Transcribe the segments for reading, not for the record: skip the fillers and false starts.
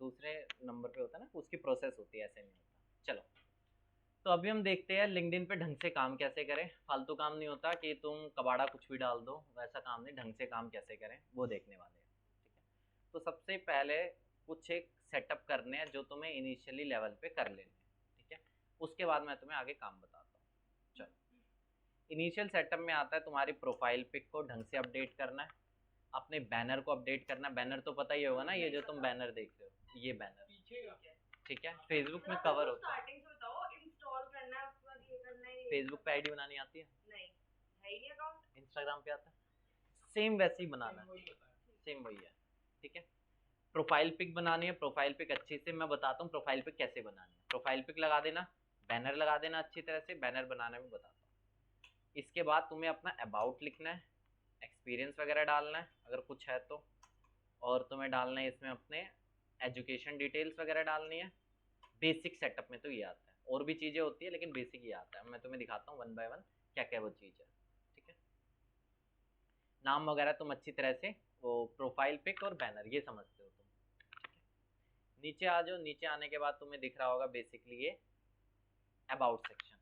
दूसरे नंबर पे होता है ना, उसकी प्रोसेस होती है, ऐसे नहीं होता। चलो, तो अभी हम देखते हैं लिंक्डइन पे ढंग से काम कैसे करें। फालतू काम नहीं होता कि तुम कबाड़ा कुछ भी डाल दो, वैसा काम नहीं, ढंग से काम कैसे करें वो देखने वाले हैं। ठीक है, तो सबसे पहले कुछ एक सेटअप करने हैं जो तुम्हें इनिशियली लेवल पे कर लेने हैं। ठीक है, उसके बाद मैं तुम्हें आगे काम बताता हूँ। चलो, इनिशियल सेटअप में आता है तुम्हारी प्रोफाइल पिक को ढंग से अपडेट करना है, अपने बैनर को अपडेट करना। बैनर तो पता ही होगा ना, ये जो तुम बैनर देख रहे हो, ये बैनर। ठीक है, फेसबुक में कवर होता है। फेसबुक पे आईडी बनानी आती है? नहीं, है ही नहीं अकाउंट। इंस्टाग्राम पे आता है, सेम वैसे ही बनाना है, सेम वही है। ठीक है, प्रोफाइल पिक बनानी है। प्रोफाइल पिक अच्छे से मैं बताता हूँ प्रोफाइल पिक कैसे बनानी है। प्रोफाइल पिक लगा देना, बैनर लगा देना अच्छी तरह से, बैनर बनाना भी बताता हूँ। इसके बाद तुम्हें अपना अबाउट लिखना है, एक्सपीरियंस वगैरह डालना है अगर कुछ है तो, और तुम्हें डालना है इसमें अपने एजुकेशन डिटेल्स वगैरह डालनी है। बेसिक सेटअप में तो ये आता है, और भी चीज़ें होती है लेकिन बेसिक ये आता है। मैं तुम्हें दिखाता हूँ वन बाय वन क्या क्या वो चीज़ है। ठीक है, नाम वगैरह तुम अच्छी तरह से, वो प्रोफाइल पिक और बैनर ये समझते हो तुम। ठीक है, नीचे आ जाओ। नीचे आने के बाद तुम्हें दिख रहा होगा बेसिकली ये अबाउट सेक्शन।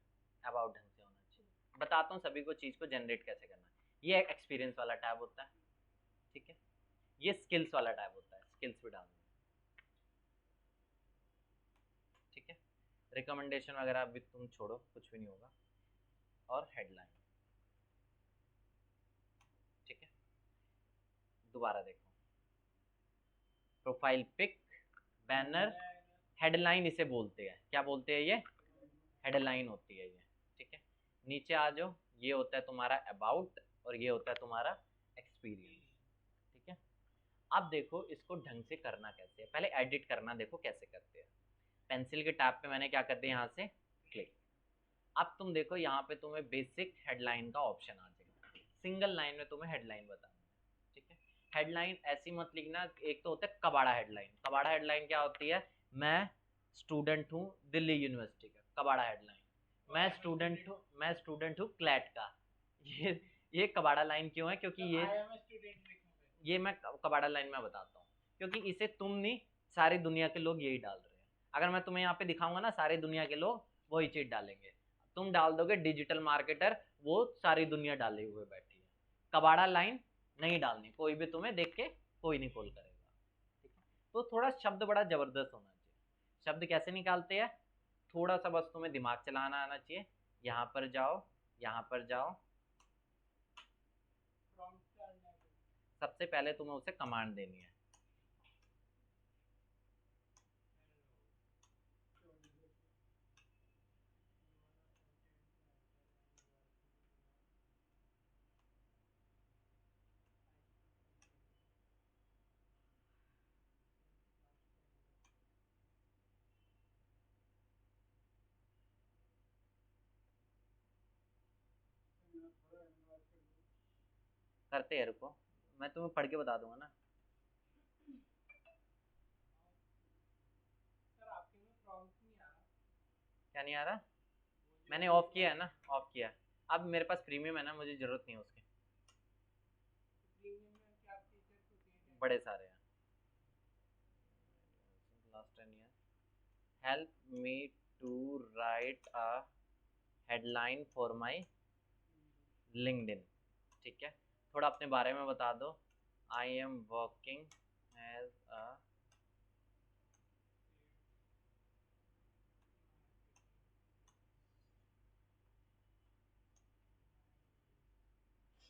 अबाउट ढंग से होना चाहिए। बताता हूँ सभी को चीज़ को जनरेट कैसे करना है। ये एक्सपीरियंस वाला टैब होता है। ठीक है, ये स्किल्स वाला टैब होता है, स्किल्स भी डालना है। ठीक है, रिकमेंडेशन वगैरह अभी तुम छोड़ो, कुछ भी नहीं होगा। और हेडलाइन। ठीक है, दोबारा देखो, प्रोफाइल पिक, बैनर, हेडलाइन इसे बोलते हैं। क्या बोलते हैं ये? हेडलाइन होती है ये। ठीक है, नीचे आ जाओ। ये होता है तुम्हारा अबाउट और ये होता है तुम्हारा एक्सपीरियंस। ठीक है, अब देखो इसको ढंग से करना कैसे है। पहले एडिट करना देखो कैसे करते हैं। पेंसिल के टैब पे मैंने क्या कर दिया, यहाँ से क्लिक। अब तुम देखो यहाँ पे तुम्हें बेसिक हेडलाइन का ऑप्शन आ जाएगा। सिंगल लाइन में तुम्हें हेडलाइन बताना है। ठीक है, हेडलाइन ऐसी मत लिखना। एक तो होता है कबाड़ा हेडलाइन। कबाड़ा हेडलाइन क्या होती है? मैं स्टूडेंट हूँ दिल्ली यूनिवर्सिटी का, कबाड़ा हेडलाइन। मैं स्टूडेंट हूँ क्लैट का। ये कबाड़ा लाइन क्यों है? क्योंकि ये मैं कबाड़ा लाइन में बताता हूँ, क्योंकि इसे तुम नहीं, सारी दुनिया के लोग यही डाल रहे हैं। अगर मैं तुम्हें यहाँ पे दिखाऊंगा ना, सारी दुनिया के लोग वही चीज डालेंगे। तुम डाल दोगे डिजिटल मार्केटर, वो सारी दुनिया डाले हुए बैठी है। कबाड़ा लाइन नहीं डालनी, कोई भी तुम्हें देख के कोई नहीं कॉल करेगा। ठीक है, तो थोड़ा शब्द बड़ा जबरदस्त होना चाहिए। शब्द कैसे निकालते हैं? थोड़ा सा बस तुम्हें दिमाग चलाना आना चाहिए। यहाँ पर जाओ, यहाँ पर जाओ। सबसे पहले तुम्हें उसे कमांड देनी है। करते हैं, रुको, मैं तुम्हें पढ़ के बता दूंगा ना। क्या नहीं आ रहा? मैंने ऑफ किया है ना, ऑफ किया है। अब मेरे पास प्रीमियम है ना, मुझे जरूरत नहीं है उसकी। बड़े सारे हैं। Last 10 year, help me to write a headline for my LinkedIn. ठीक है, थोड़ा अपने बारे में बता दो। I am working as a,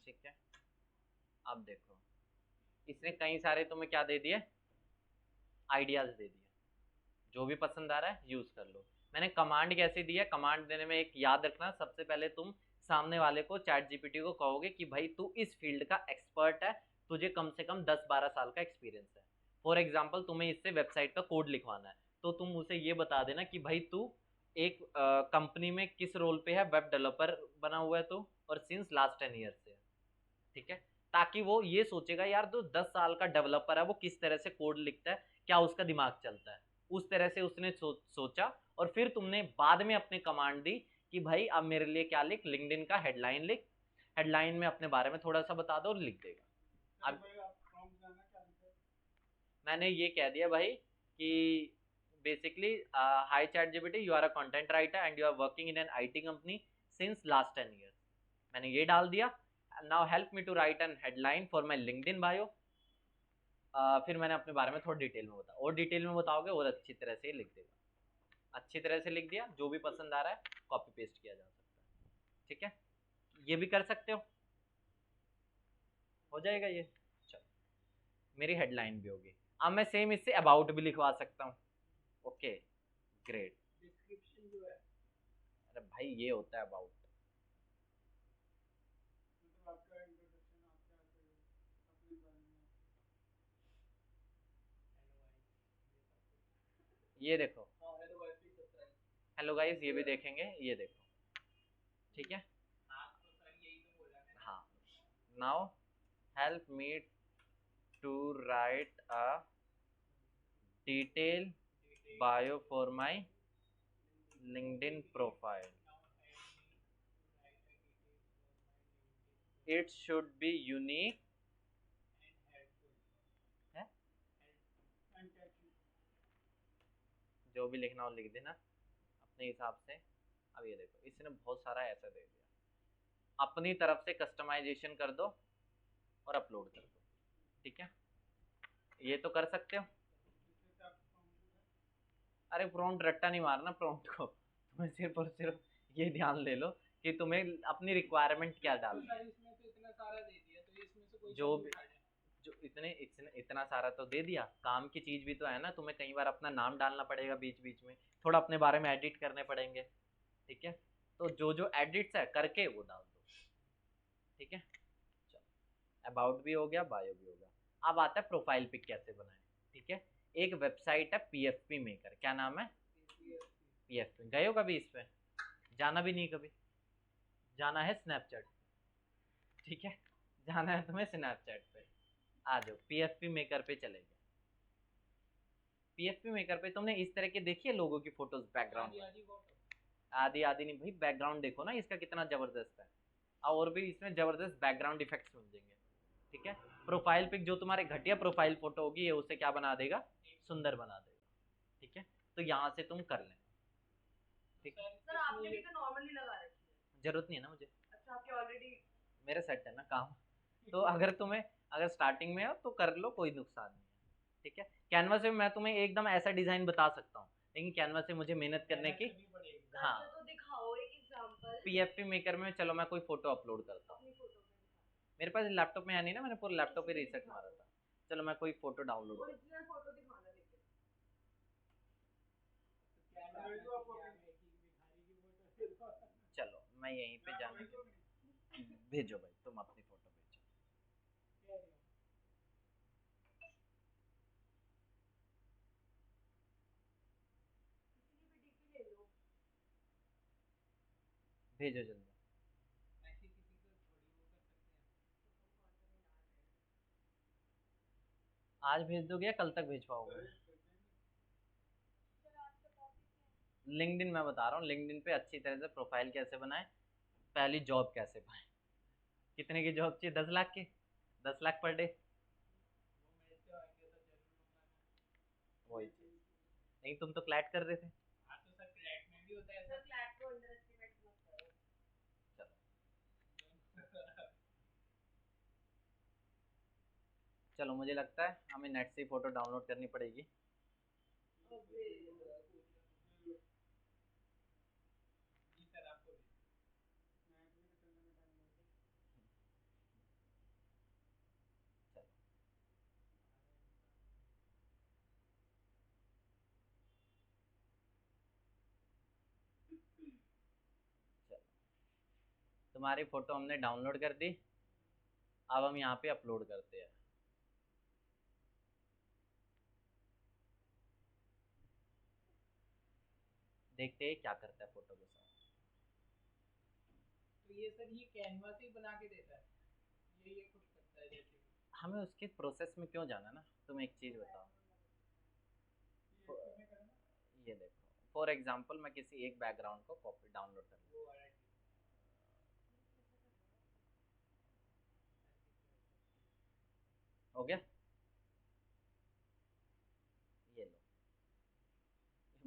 ठीक है, अब देखो इसने कई सारे तुम्हें क्या दे दिए, आइडियाज दे दिए। जो भी पसंद आ रहा है यूज कर लो। मैंने कमांड कैसे दी है? कमांड देने में एक याद रखना, सबसे पहले तुम सामने वाले को, चैट जीपीटी को कहोगे कि भाई तू इस फील्ड का एक्सपर्ट है, तुझे कम से कम 10-12 साल का एक्सपीरियंस है। फॉर एग्जाम्पल तुम्हें इससे वेबसाइट का कोड लिखवाना है, तो तुम उसे ये बता देना कि भाई तू एक कंपनी में किस रोल पे है, वेब डेवलपर बना हुआ है तो, और सिंस लास्ट 10 ईयर से। ठीक है, ताकि वो ये सोचेगा यार तो 10 साल का डेवलपर है, वो किस तरह से कोड लिखता है, क्या उसका दिमाग चलता है, उस तरह से उसने सोचा। और फिर तुमने बाद में अपने कमांड दी कि भाई अब मेरे लिए क्या लिख, लिंक्डइन का हेडलाइन लिख। हेडलाइन में अपने बारे में थोड़ा सा बता दो और लिख देगा। अब मैंने ये कह दिया भाई कि basically hi ChatGPT, you are a content writer and you are working in an IT company since last 10 years। मैंने ये डाल दिया। Now help me to write an headline for my LinkedIn bio. फिर मैंने अपने बारे में थोड़ा डिटेल में बताया, और डिटेल में बताओगे और अच्छी तरह से लिख देगा, अच्छी तरह से लिख दिया, जो भी पसंद आ रहा है कॉपी पेस्ट किया जा सकता है। ठीक है, ये भी कर सकते हो जाएगा ये। चलो, मेरी हेडलाइन भी होगी। अब मैं सेम इससे अबाउट भी लिखवा सकता हूँ। Okay great. डिस्क्रिप्शन जो है, अरे भाई ये होता है अबाउट। मतलब आपका इंट्रोडक्शन, आप क्या करो अपने बारे में। ये देखो, हाँ hello guys please subscribe. Hello guys ये भी देखेंगे, ये देखो। ठीक है, हाँ तो सर यही तो बोला मैंने। हाँ। Now help me to write a detail bio for my LinkedIn profile. It should be unique है, जो भी लिखना हो लिख देना अपने हिसाब से। अब ये देखो, इसने बहुत सारा ऐसा दे दिया, अपनी तरफ से कस्टमाइजेशन कर दो और अपलोड कर दो। ठीक है, ये तो कर सकते हो। अरे प्रॉम्प्ट रट्टा नहीं मारना प्रॉम्प्ट को, तुम्हें सिर्फ और सिर्फ ये ध्यान ले लो कि तुम्हें अपनी रिक्वायरमेंट क्या डालनी है। इसमें तो इतना सारा दे दिया, तो इसमें से कोई जो सा भी, उठा ले। जो इतना सारा तो दे दिया, काम की चीज भी तो है ना, तुम्हें कई बार अपना नाम डालना पड़ेगा बीच बीच में, थोड़ा अपने बारे में एडिट करने पड़ेंगे। ठीक है, तो जो जो एडिट्स है करके वो डाल दो। ठीक है, चलो, अबाउट भी हो गया, बायो भी हो गया। अब आता है प्रोफाइल पिक कैसे बनाए। ठीक है, एक वेबसाइट है पीएफपी मेकर, क्या नाम है, पीएफपी। गए हो कभी इस पे, जाना भी नहीं कभी, जाना है स्नैपचैट। ठीक है, जाना है तुम्हें स्नैपचैट पे, आ जाओ पीएफपी मेकर पे चले गए। पीएफपी मेकर पे तुमने इस तरह के देखी है लोगों की फोटोज बैकग्राउंड में, आधी आधी नहीं भाई, बैकग्राउंड देखो ना इसका कितना जबरदस्त है, और भी इसमें जबरदस्त बैकग्राउंड इफेक्ट्स मिल जाएंगे। ठीक है, प्रोफाइल पिक जो तुम्हारे घटिया प्रोफाइल फोटो होगी ये उसे क्या बना देगा, सुंदर बना देगा। ठीक है, तो यहाँ से तुम कर लेना। ठीक है, सर आपने भी तो नॉर्मली लगा रखी है। जरूरत नहीं है ना मुझे, अच्छा आपके ऑलरेडी मेरा सेट है ना काम। तो अगर तुम्हें, अगर स्टार्टिंग में हो तो कर लो, कोई नुकसान नहीं है। ठीक है, कैनवा से मैं तुम्हें एकदम ऐसा डिजाइन बता सकता हूँ, लेकिन कैनवा से मुझे मेहनत करने की। हाँ, तो दिखाओ एक एग्जांपल। पीएफपी मेकर में चलो मैं कोई फोटो अपलोड करता हूँ, अपनी फोटो में मेरे पास लैपटॉप में है नहीं ना, मैंने पूरा लैपटॉप पे रिसेट मारा था। चलो मैं कोई फोटो डाउनलोड करता ओरिजिनल फोटो दिखाना, लेकिन हूँ। चलो मैं यहीं पे जाने के, भेजो भाई तुम अपनी फोटो भेजो। ले लो। भेजो जल्दी, ऐसी किसी को थोड़ी वो कर सकते हैं। आज भेज दोगे या कल तक भेज पाओगे। लिंक्डइन मैं बता रहा हूँ, लिंक्डइन पे अच्छी तरह से प्रोफाइल कैसे बनाए, पहली जॉब कैसे पाए। कितने की जॉब चाहिए, 10 लाख की, 10 लाख पर डे, वही चाहिए। नहीं तुम तो क्लैट कर रहे थे। हाँ तो सर फ्लैट में भी होता है, सर फ्लैट को अंडर एस्टिमेट मत करो। चलो चलो, मुझे लगता है हमें नेट से ही फोटो डाउनलोड करनी पड़ेगी। जी सर आपको भी। चलो चलो, तुम्हारी फोटो हमने डाउनलोड कर दी, अब हम यहाँ पे अपलोड करते हैं। देखते हैं क्या करता है फोटो के साथ। तो ये सर ये कैनवा से ही बना के देता है, ये खुद करता है जैसे कि हमें उसके प्रोसेस में क्यों जाना ना, तुम एक चीज बताओ। ये इसमें करना ये देखो, फॉर एग्जांपल मैं किसी एक बैकग्राउंड को कॉपी डाउनलोड कर लूँ, वो वाला। हो गया, ये लो,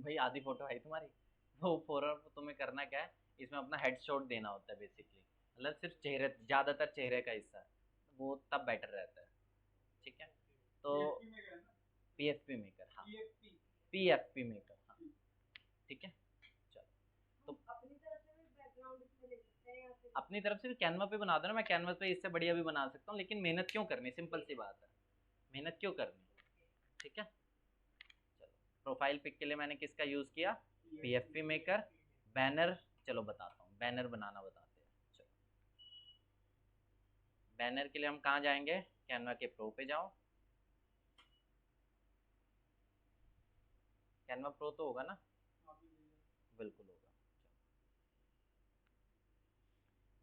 भाई आधी फोटो आई तुम्हारी। वो फोरर तुम्हें करना क्या है, इसमें अपना हेडशॉट देना होता है बेसिकली, मतलब सिर्फ चेहरे, ज़्यादातर चेहरे का हिस्सा, वो तब बेटर रहता है। ठीक है, तो पीएफपी मेकर, हाँ पीएफपी मेकर, हाँ ठीक है। चलो, तो अपनी तरफ से भी कैनवा पे बना दो ना, मैं कैनवा पे इससे बढ़िया भी बना सकता हूँ, लेकिन मेहनत क्यों करनी, सिंपल सी बात है, मेहनत क्यों करनी। ठीक है, चलो प्रोफाइल पिक के लिए मैंने किसका यूज़ किया, पीएफपी मेकर। बैनर, चलो बताता हूँ, बैनर बनाना बताते हैं। चलो बैनर के लिए हम कहाँ जाएंगे, कैनवा के प्रो पे जाओ, कैनवा प्रो तो होगा ना, बिल्कुल होगा।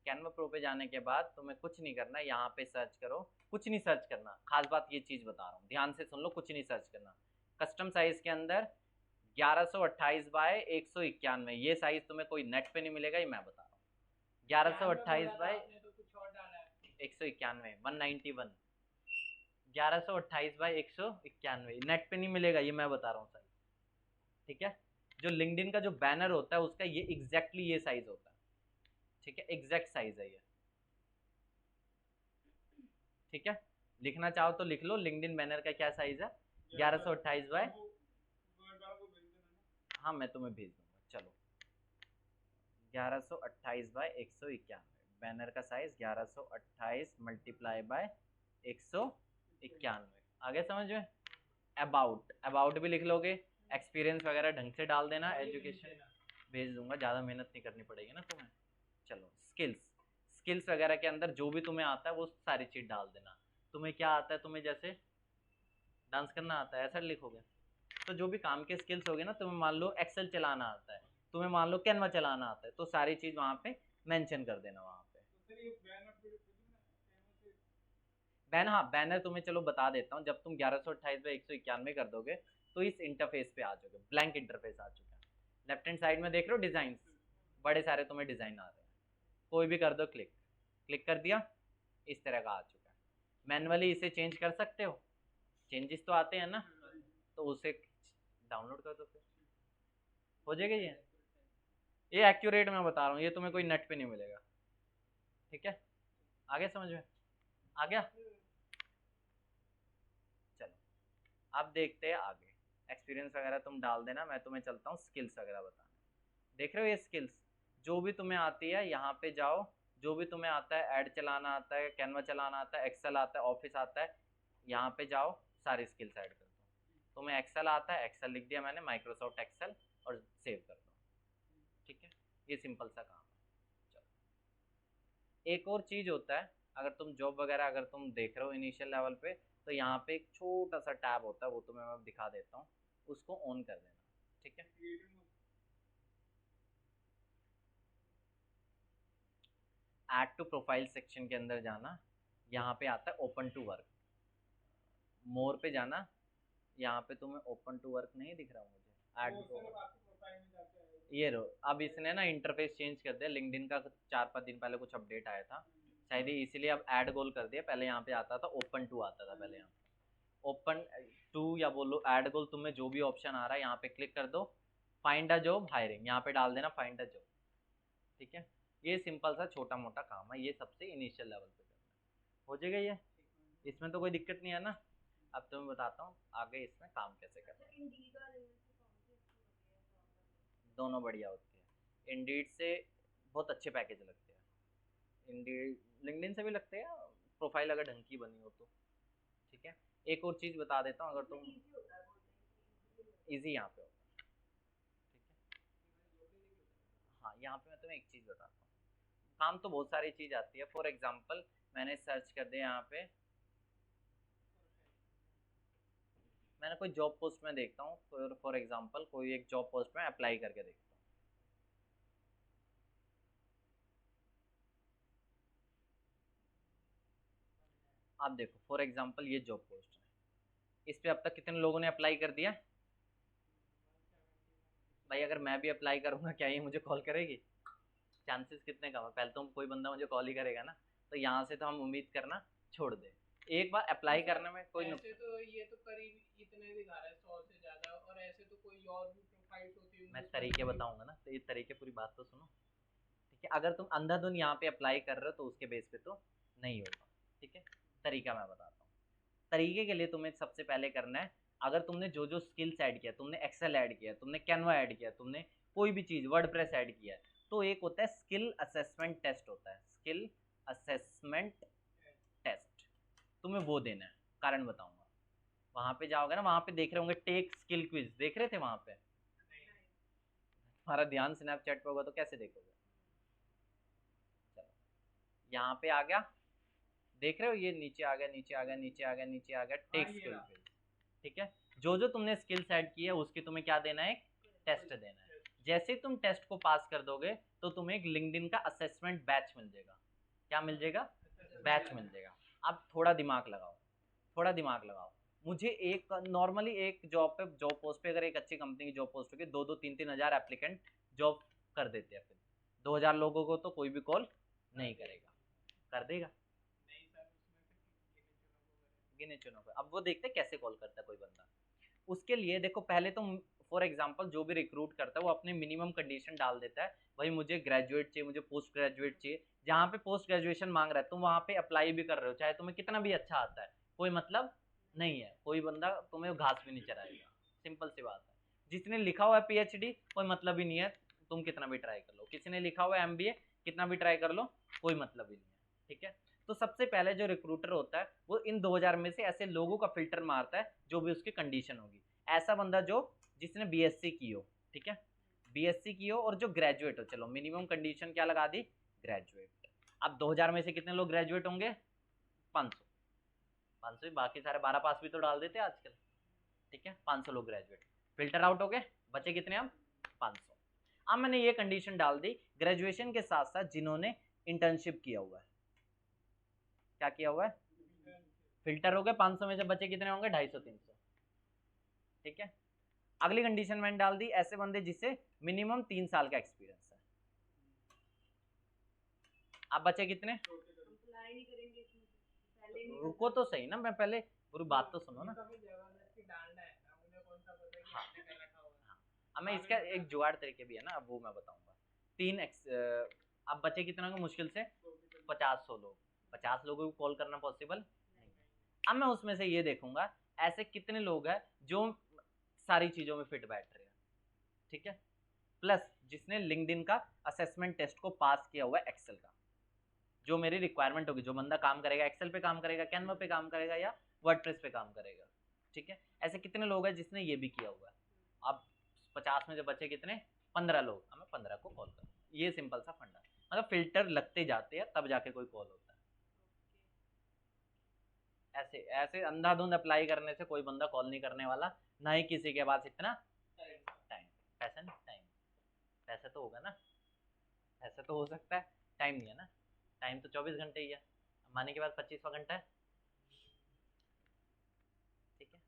कैनवा प्रो पे जाने के बाद तुम्हें कुछ नहीं करना, यहाँ पे सर्च करो, कुछ नहीं सर्च करना, खास बात ये चीज़ बता रहा हूँ, ध्यान से सुन लो, कुछ नहीं सर्च करना। कस्टम साइज के अंदर 1128 बाय 191, ये साइज तुम्हें कोई नेट पे नहीं मिलेगा, ये मैं बता रहा हूँ। 1128 बाय 191, 191, 1128 बाय 191 नेट पे नहीं मिलेगा, ये मैं बता रहा हूँ साइज। ठीक है, जो लिंक्डइन का जो बैनर होता है उसका ये एग्जैक्टली ये साइज होता है। ठीक है, एग्जैक्ट साइज है ये। ठीक है, लिखना चाहो तो लिख लो, लिंक्डइन बैनर का क्या साइज है, 1128 बाय, हाँ मैं तुम्हें भेज दूंगा। चलो 1128 बाय 191, बैनर का साइज 1128 मल्टीप्लाई बाय 191, आगे समझ में। अबाउट, अबाउट भी लिख लोगे, एक्सपीरियंस वगैरह ढंग से डाल देना, एजुकेशन भेज दूंगा, ज़्यादा मेहनत नहीं करनी पड़ेगी ना तुम्हें। चलो स्किल्स, स्किल्स वगैरह के अंदर जो भी तुम्हें आता है वो सारी चीज़ डाल देना। तुम्हें क्या आता है, तुम्हें जैसे डांस करना आता है ऐसा लिखोगे, तो जो भी काम के स्किल्स होगे ना, तुम्हें मान लो एक्सेल चलाना आता है, तुम्हें मान लो कैनवा चलाना आता है, तो सारी चीज़ वहाँ पे मेंशन कर देना वहाँ पे। बैन, हाँ बैनर तुम्हें चलो बता देता हूँ, जब तुम 1128 बाई 191 कर दोगे तो इस इंटरफेस पे आ जाओगे, ब्लैंक इंटरफेस आ चुका है। लेफ्ट हैंड साइड में देख रहे हो डिजाइन, बड़े सारे तुम्हें डिजाइन आ रहे हैं, कोई भी कर दो क्लिक, क्लिक कर दिया, इस तरह का आ चुका है। मैनुअली इसे चेंज कर सकते हो, चेंजेस तो आते हैं ना, तो उसे डाउनलोड कर दो, फिर हो जाएगा ये एक्यूरेट मैं बता रहा हूँ, ये तुम्हें कोई नेट पे नहीं मिलेगा। ठीक है, आगे समझ में आ गया। चलो अब देखते हैं आगे, एक्सपीरियंस वगैरह तुम डाल देना, मैं तुम्हें चलता हूँ स्किल्स वगैरह बताने। देख रहे हो ये स्किल्स, जो भी तुम्हें आती है यहाँ पे जाओ, जो भी तुम्हें आता है, ऐड चलाना आता है, कैनवा चलाना आता है, एक्सेल आता है, ऑफिस आता है, यहाँ पे जाओ सारी स्किल्स ऐड कर दो। तुम्हें एक्सेल आता है, एक्सेल लिख दिया मैंने, माइक्रोसॉफ्ट एक्सेल, और सेव कर दो। ठीक है, ये सिंपल सा काम है। चलो एक और चीज़ होता है, अगर तुम जॉब वगैरह अगर तुम देख रहे हो इनिशियल लेवल पे, तो यहाँ पे एक छोटा सा टैब होता है, वो तुम्हें मैं दिखा देता हूँ, उसको ऑन कर देना। ठीक है, ऐड टू प्रोफाइल सेक्शन के अंदर जाना, यहाँ पे आता है ओपन टू वर्क, मोर पे जाना, यहाँ पे तुम्हें ओपन टू वर्क नहीं दिख रहा मुझे, ऐड टू, ये रो, अब इसने ना इंटरफेस चेंज कर दिया, लिंक्डइन का 4-5 दिन पहले कुछ अपडेट आया था शायद, इसीलिए अब ऐड गोल कर दिया, पहले यहाँ पे आता था ओपन टू आता था पहले, यहाँ ओपन टू या बोलो ऐड गोल, तुम्हें जो भी ऑप्शन आ रहा है यहाँ पे क्लिक कर दो, फाइंड अ जॉब हायरिंग, यहाँ पे डाल देना फाइंड अ जॉब। ठीक है, ये सिंपल सा छोटा मोटा काम है, ये सबसे इनिशियल लेवल पे करना है, हो जाएगा ये, इसमें तो कोई दिक्कत नहीं है ना। अब तो मैं बताता हूँ आगे इसमें काम कैसे करना है। दोनों बढ़िया होती है, इंडीड से बहुत अच्छे पैकेज लगते हैं, इंडीड लिंक्डइन से भी लगते हैं, प्रोफाइल अगर ढंग की बनी हो तो। ठीक है, एक और चीज़ बता देता हूँ, अगर तुम ईजी यहाँ पे होता है। ठीक है, हाँ यहाँ पे मैं तुम्हें एक चीज़ बताता हूँ, काम तो बहुत सारी चीज़ आती है, फॉर एग्जाम्पल मैंने सर्च कर दिया यहाँ पे, मैंने कोई जॉब पोस्ट में देखता हूँ, फॉर एग्जाम्पल कोई एक जॉब पोस्ट में अप्लाई करके देखता हूँ। आप देखो फॉर एग्जाम्पल ये जॉब पोस्ट है, इस पे अब तक कितने लोगों ने अप्लाई कर दिया, भाई अगर मैं भी अप्लाई करूँगा क्या ये मुझे कॉल करेगी, चांसेस कितने कम है, पहले तो कोई बंदा मुझे कॉल ही करेगा ना, तो यहाँ से तो हम उम्मीद करना छोड़ दे, एक बार अप्लाई करने में कोई ऐसे तो ये तो करीब इतने दिखा रहा है 100 से ज्यादा, और ऐसे तो कोई और भी फाइट होती है मैं उनकी तरीके स्टोरी। बताऊंगा ना, तो ये तरीके पूरी बात तो सुनो। ठीक है, अगर तुम अंधाधुन यहाँ पे अप्लाई कर रहे हो तो उसके बेस पे तो नहीं होगा। ठीक है, तरीका मैं बताता हूँ। तरीके के लिए तुम्हें सबसे पहले करना है, अगर तुमने जो जो स्किल्स ऐड किया, तुमने एक्सेल ऐड किया, तुमने कैनवा ऐड किया, तुमने कोई भी चीज़ वर्डप्रेस ऐड किया है, तो एक होता है स्किल असेसमेंट टेस्ट होता है, स्किल असेसमेंट टेस्ट, तुम्हें वो देना है। कारण बताऊंगा, वहां पे जाओगे ना, वहां पे देख रहे होंगे टेक स्किल क्विज, देख रहे थे वहां पे? हमारा ध्यान स्नैपचैट पे होगा तो कैसे देखोगे? चलो, यहाँ पे आ गया, देख रहे हो, ये नीचे आ गया, नीचे आ गया, नीचे आ गया, नीचे आ गया, टेक स्किल क्विज। ठीक है, जो जो तुमने स्किल्स ऐड की है उसकी तुम्हें क्या देना है, एक टेस्ट देना है। जैसे तुम टेस्ट को पास कर दोगे तो तुम्हें एक लिंक्डइन का असेसमेंट बैच मिल जाएगा। क्या मिल जाएगा? बैच मिल जाएगा। अब थोड़ा दिमाग लगाओ, थोड़ा दिमाग लगाओ। मुझे एक नॉर्मली एक जॉब पे, जॉब पोस्ट पे, अगर एक अच्छी कंपनी की जॉब पोस्ट होगी, 2-2 3-3 हज़ार एप्लीकेंट जॉब कर देते हैं। फिर 2,000 लोगों को तो कोई भी कॉल नहीं करेगा, कर देगा? नहीं सर, उसमें फिर गिने चुनों को अब वो देखते कैसे कॉल करता है कोई बंदा। उसके लिए देखो, पहले तो फॉर एग्जांपल जो भी रिक्रूट करता है वो अपने मिनिमम कंडीशन डाल देता है, भाई मुझे ग्रेजुएट चाहिए, मुझे पोस्ट ग्रेजुएट चाहिए। जहाँ पे पोस्ट ग्रेजुएशन मांग रहा है तुम वहाँ पे अप्लाई भी कर रहे हो, चाहे तुम्हें कितना भी अच्छा आता है, कोई मतलब नहीं है, कोई बंदा तुम्हें घास भी नहीं चराएगा। सिंपल सी बात है। जिसने लिखा हुआ है पीएचडी, कोई मतलब ही नहीं है, तुम कितना भी ट्राई कर लो। किसी ने लिखा हुआ है एमबीए, कितना भी ट्राई कर लो, कोई मतलब ही नहीं है। ठीक है, तो सबसे पहले जो रिक्रूटर होता है वो इन 2000 में से ऐसे लोगों का फिल्टर मारता है जो भी उसकी कंडीशन होगी। ऐसा बंदा जो जिसने बीएससी की हो, ठीक है, बीएससी की हो और जो ग्रेजुएट हो, चलो मिनिमम कंडीशन क्या लगा दी, ग्रेजुएट। अब 2000 में से कितने लोग ग्रेजुएट होंगे? 500। 500, बाकी सारे 12 पास भी तो डाल देते हैं आजकल। ठीक है, 500 लोग ग्रेजुएट फिल्टर आउट हो गए, बचे कितने अब? 500। अब मैंने ये कंडीशन डाल दी, ग्रेजुएशन के साथ साथ जिन्होंने इंटर्नशिप किया हुआ है। क्या किया हुआ है? फिल्टर हो गए, 500 में से बचे कितने होंगे? 250-300। ठीक है, अगली कंडीशन मैंने डाल दी, ऐसे बंदे जिससे मिनिमम 3 साल का एक्सपीरियंस है। अब बचे कितने? रुको तो सही ना, मैं पहले पूरी बात तो सुनो ना। हाँ, हाँ, अब मैं इसका एक जुगाड़ तरीके भी है ना, अब वो मैं बताऊंगा। अब बचे कितने होंगे मुश्किल से? 50-100 लोग। 50 लोगों को कॉल करना पॉसिबल नहीं है। अब मैं उसमें से ये देखूंगा ऐसे कितने लोग हैं जो सारी चीजों में फिट बैठ रहे हैं। ठीक है, प्लस जिसने लिंक्डइन का असेसमेंट टेस्ट को पास किया हुआ है, एक्सेल का, जो मेरी रिक्वायरमेंट होगी, जो बंदा काम करेगा, एक्सेल पे काम करेगा, कैनवा पे काम करेगा या वर्डप्रेस पे काम करेगा। ठीक है, ऐसे कितने लोग हैं जिसने ये भी किया हुआ है। अब 50 में से बचे कितने? 15 लोग। अब मैं 15 को कॉल करूँ, ये सिंपल सा फंडा। मतलब फिल्टर लगते जाते हैं तब जाके कोई कॉल होता है। ऐसे ऐसे अंधाधुंध अप्लाई करने से कोई बंदा कॉल नहीं करने वाला, ना ही किसी के पास इतना टाइम। पैसा नहीं, टाइम। पैसा तो होगा ना, ऐसा तो हो सकता है, टाइम नहीं है ना। टाइम तो 24 घंटे ही है, माने के बाद 25वां घंटा है। ठीक है,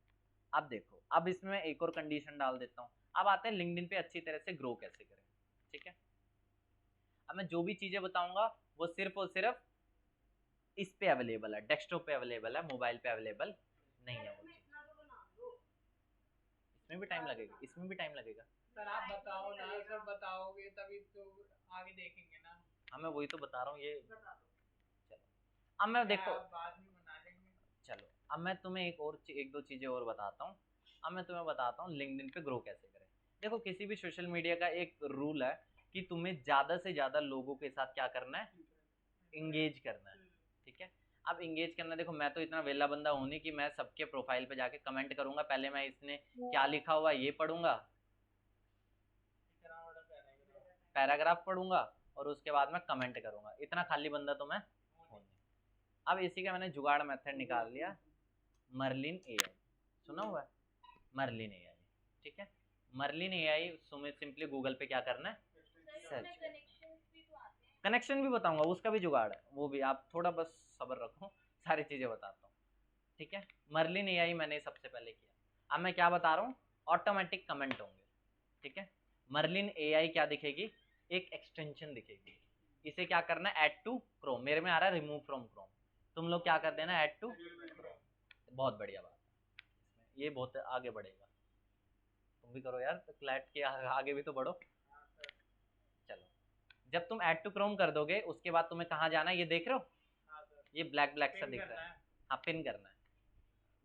अब देखो, अब इसमें मैं एक और कंडीशन डाल देता हूँ। अब आते हैं लिंक्डइन पे अच्छी तरह से ग्रो कैसे करें। ठीक है, अब मैं जो भी चीजें बताऊंगा वो सिर्फ और सिर्फ इस पे अवेलेबल है, डेस्कटॉप पे अवेलेबल है, मोबाइल पे अवेलेबल नहीं है वो चीज। इसमें भी टाइम लगेगा, इसमें भी टाइम लगेगा। सर आप बताओ ना, सर बताओगे तभी तो आगे देखेंगे ना। हाँ, मैं वही तो बता रहा हूँ ये। चलो, अब मैं देखो, बाद में बना लेंगे। चलो अब मैं तुम्हें एक दो चीजें और बताता हूँ। अब मैं तुम्हें बताता हूँ लिंक्डइन पे ग्रो कैसे करें। देखो, किसी भी सोशल मीडिया का एक रूल है कि तुम्हें ज्यादा से ज्यादा लोगों के साथ क्या करना है, इंगेज करना है। ठीक है, अब इंगेज करना, देखो मैं तो इतना वेला बंदा हूं नहीं कि मैं सबके प्रोफाइल पे जाके कमेंट करूंगा। पहले मैं इसने क्या लिखा हुआ ये पढ़ूंगा, पैराग्राफ पढ़ूंगा और उसके बाद मैं कमेंट करूंगा। इतना खाली बंदा तो मैं हूं नहीं। अब इसी का मैंने जुगाड़ मेथड निकाल लिया, मर्लिन एआई। सुना हुआ है मर्लिन एआई? ठीक है, मर्लिन एआई तुम्हें सिंपली गूगल पे क्या करना है, सर्च। कनेक्शन भी बताऊंगा, उसका भी जुगाड़ है, वो भी आप थोड़ा बस सब्र रखो, सारी चीजें बताता हूँ। ठीक है, मर्लिन एआई मैंने सबसे पहले किया। अब मैं क्या बता रहा हूँ, ऑटोमेटिक कमेंट होंगे। ठीक है, मर्लिन एआई क्या दिखेगी, एक एक्सटेंशन दिखेगी। इसे क्या करना है, ऐड टू क्रोम। मेरे में आ रहा है रिमूव फ्रॉम क्रोम, तुम लोग क्या कर देना, ऐड टू क्रोम। बहुत बढ़िया बात है, ये बहुत आगे बढ़ेगा, तुम भी करो यार, तो क्लैट के आगे भी तो बढ़ो। हाँ सर। चलो, जब तुम ऐड टू क्रोम कर दोगे उसके बाद तुम्हें कहाँ जाना है, ये देख रहे हो, हाँ सर। ये ब्लैक ब्लैक सा पिन दिख करना रहा है। है। हाँ, पिन करना है,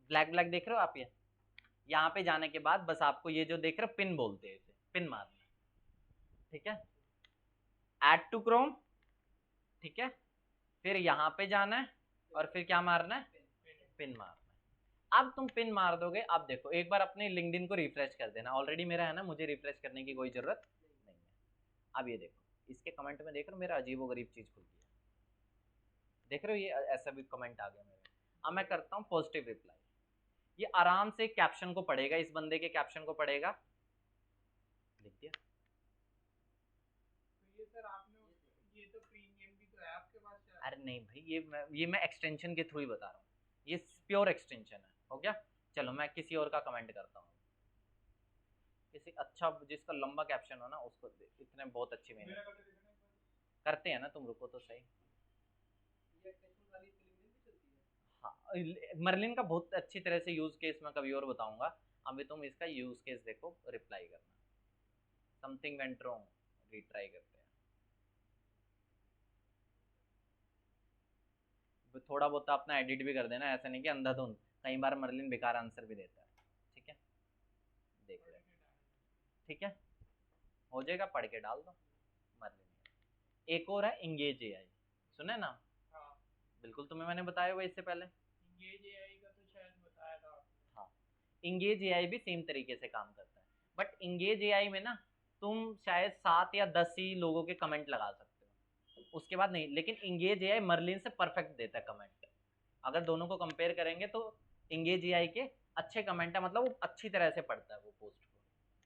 ब्लैक ब्लैक देख रहे हो आप, ये यहाँ पे जाने के बाद बस आपको ये जो देख रहे हो पिन बोलते हैं, इसे पिन मारना है, ठीक है, ऐड टू क्रोम, ठीक है, फिर यहाँ पे जाना है और फिर क्या मारना है, पिन मारना है। अब तुम पिन मार दोगे, अब देखो एक बार अपने लिंक्डइन को रिफ्रेश कर देना, ऑलरेडी मेरा है ना, मुझे रिफ्रेश करने की कोई जरूरत नहीं है। अब ये देखो, इसके कमेंट में देख रहे हो मेरा अजीबोगरीब चीज खुल गया, देख रहे हो, ये ऐसा भी कमेंट आ गया मेरे। अब मैं करता हूँ पॉजिटिव रिप्लाई, ये आराम से कैप्शन को पढ़ेगा, इस बंदे के कैप्शन को पढ़ेगा, लिख दिया। तो ये सर आपने, ये तो प्रीमियम भी तो है आपके पास शायद। अरे नहीं भाई, ये मैं एक्सटेंशन के थ्रू ही बता रहा हूँ, ये प्योर एक्सटेंशन है, हो गया। चलो मैं किसी और का कमेंट करता हूँ, किसी अच्छा जिसका लंबा कैप्शन हो ना उसको इतने बहुत अच्छी मेरा मेहनत करके देखना एक बार। करते हैं ना, तुम रुको तो सही। ये एक्सटेंशन वाली लिंक्डइन भी चलती है। हाँ, मर्लिन का बहुत अच्छी तरह से यूज केस मैं कभी और बताऊंगा, अभी तुम इसका यूज केस देखो, रिप्लाई करना, समथिंग वेंट रॉन्ग, रिट्राई करते हैं, थोड़ा बहुत अपना एडिट भी कर देना, ऐसा नहीं कि अंधाधुंध, कई बार मर्लिन बेकार आंसर भी देता है, ठीक है, देख ले, ठीक है, हो जाएगा, पढ़ के डाल दो मर्लिन। एक और है इंगेज एआई, सुने ना, हाँ। बिल्कुल तुम्हें मैंने बताया हुआ इससे पहले। इंगेज एआई का तो शायद बताया था आपने। हाँ, इंगेज एआई भी सेम तरीके से काम करता है, बट इंगेज एआई में ना तुम शायद 7 या 10 ही लोगों के कमेंट लगा सकते हो, उसके बाद नहीं, लेकिन इंगेज एआई मर्लिन से परफेक्ट देता है कमेंट, अगर दोनों को कंपेयर करेंगे तो इंगेज एआई के अच्छे कमेंट है, मतलब वो अच्छी तरह से पढ़ता है वो पोस्ट को,